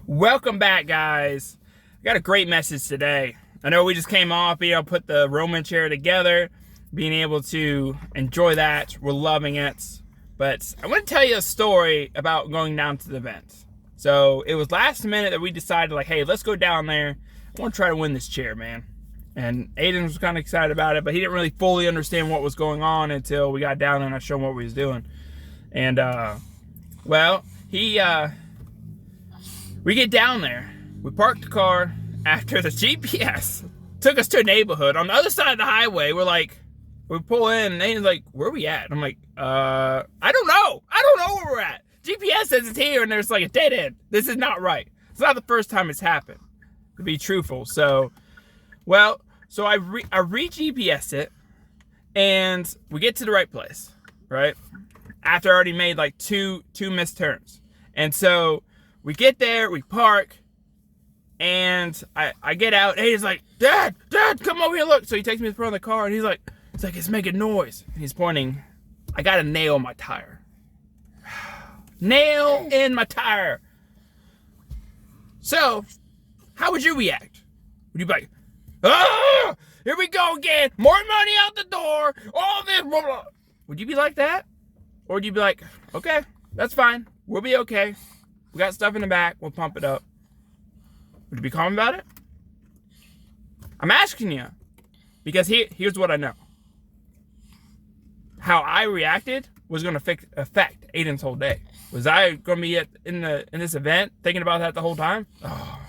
Welcome back, guys. I got a great message today. I know we just came off being able to put the Roman chair together, being able to enjoy that. We're loving it. But I want to tell you a story about going down to the event. So it was last minute that we decided, like, hey, let's go down there. I want to try to win this chair, man. And Aiden was kind of excited about it, but he didn't really fully understand what was going on until we got down and I showed him what we was doing. And, we get down there. We park the car after the GPS took us to a neighborhood on the other side of the highway. We pull in and Aiden's like, where are we at? I'm like, I don't know. I don't know where we're at. GPS says it's here and there's like a dead end. This is not right. It's not the first time it's happened, to be truthful. So I re-GPS it and we get to the right place, right? After I already made like two missed turns. And so we get there, we park, and I get out, and he's like, Dad, come over here, look. So he takes me to the front of the car, and he's like, it's making noise. And he's pointing, I got a nail in my tire. Nail in my tire. So, how would you react? Would you be like, oh, here we go again, more money out the door, all this, blah, blah. Would you be like that? Or would you be like, okay, that's fine, we'll be okay. We got stuff in the back, we'll pump it up. Would you be calm about it? I'm asking you, because here's what I know. How I reacted was going to affect Aiden's whole day. Was I going to be in this event thinking about that the whole time? Oh,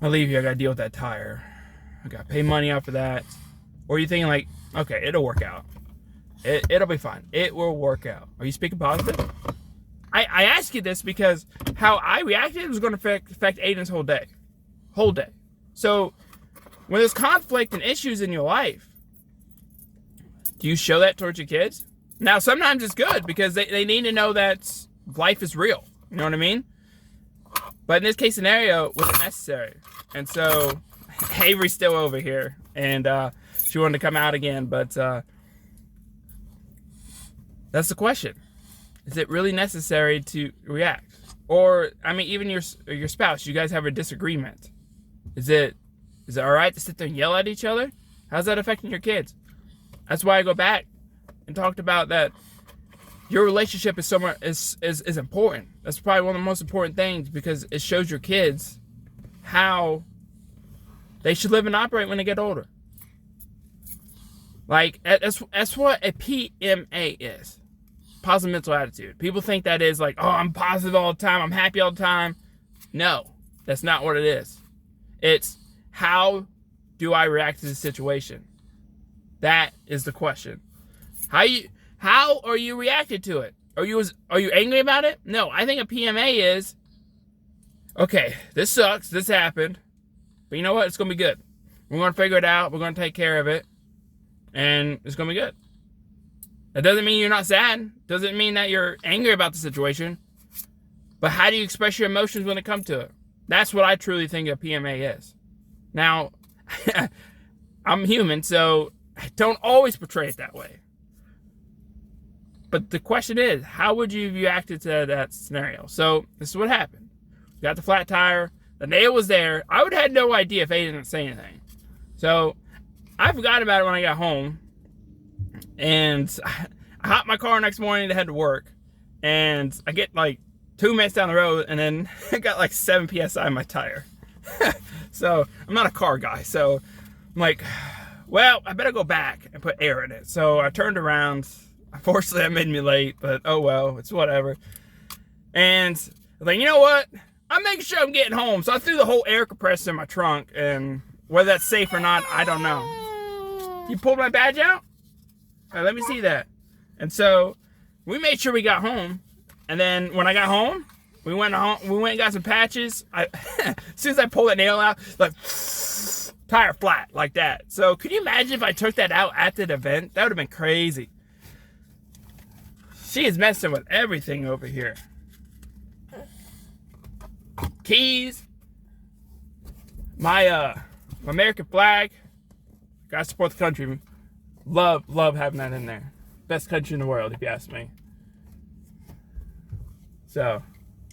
I leave here, I got to deal with that tire. I got to pay money out for that. Or are you thinking like, okay, it'll work out. It'll be fine. It will work out. Are you speaking positive? I ask you this because how I reacted was going to affect Aiden's whole day. So when there's conflict and issues in your life, do you show that towards your kids? Now, sometimes it's good because they need to know that life is real. You know what I mean? But in this case scenario, was it necessary? And so Avery's still over here, and she wanted to come out again, but that's the question. Is it really necessary to react? Or, I mean, even your spouse, you guys have a disagreement. Is it all right to sit there and yell at each other? How's that affecting your kids? That's why I go back and talked about that your relationship is important. That's probably one of the most important things because it shows your kids how they should live and operate when they get older. Like, that's what a PMA is. Positive Mental Attitude. People think that is like, oh, I'm positive all the time, I'm happy all the time. No, that's not what it is. It's how do I react to the situation? That is the question. How are you reacting to it? Are you angry about it? No, I think a PMA is, okay, this sucks, this happened, but you know what? It's going to be good. We're going to figure it out, we're going to take care of it, and it's going to be good. That doesn't mean you're not sad. Doesn't mean that you're angry about the situation. But how do you express your emotions when it comes to it? That's what I truly think a PMA is. Now, I'm human, so I don't always portray it that way. But the question is, how would you have reacted to that scenario? So, this is what happened. We got the flat tire. The nail was there. I would have had no idea if they didn't say anything. So, I forgot about it when I got home. And I hopped my car next morning to head to work. And I get like 2 minutes down the road and then I got like 7 PSI in my tire. So I'm not a car guy. So I'm like, well, I better go back and put air in it. So I turned around. Unfortunately, that made me late, but oh well, it's whatever. And I was like, you know what? I'm making sure I'm getting home. So I threw the whole air compressor in my trunk. And whether that's safe or not, I don't know. You pulled my badge out? All right, let me see that. And so we made sure we got home. And then when I got home, we went and got some patches. As soon as I pulled that nail out, like, tire flat, like that. So could you imagine if I took that out at the event? That would have been crazy. She is messing with everything over here. Keys. My American flag. Gotta support the country. Love having that in there. Best country in the world, if you ask me. So,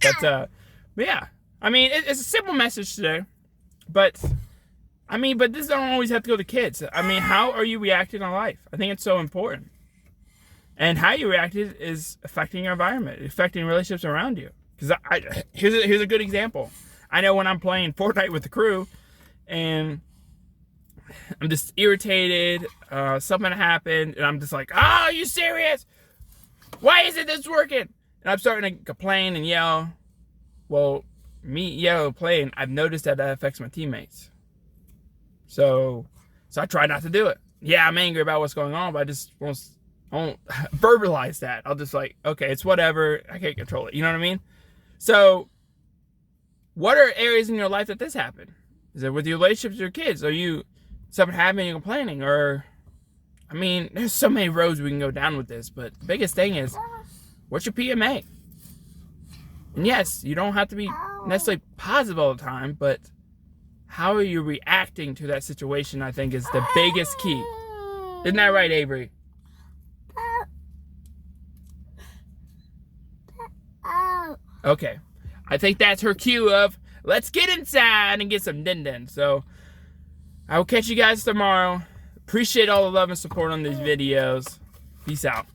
but yeah, I mean, it's a simple message today, but but this don't always have to go to kids. I mean, how are you reacting in life? I think it's so important. And how you reacted is affecting your environment, affecting relationships around you. Because here's a good example. I know when I'm playing Fortnite with the crew, and I'm just irritated, something happened, and I'm just like, oh, are you serious? Why isn't this working? And I'm starting to complain and yell. Well, me yelling and playing, I've noticed that affects my teammates. So I try not to do it. Yeah, I'm angry about what's going on, but I just won't verbalize that. I'll just like, okay, it's whatever. I can't control it. You know what I mean? So what are areas in your life that this happened? Is it with your relationships with your kids? Are you something happening and you're complaining? Or, there's so many roads we can go down with this, but the biggest thing is, what's your PMA? And yes, you don't have to be necessarily positive all the time, but how are you reacting to that situation, I think, is the biggest key. Isn't that right, Avery? Okay. I think that's her cue of, let's get inside and get some din-din. So, I will catch you guys tomorrow. Appreciate all the love and support on these videos. Peace out.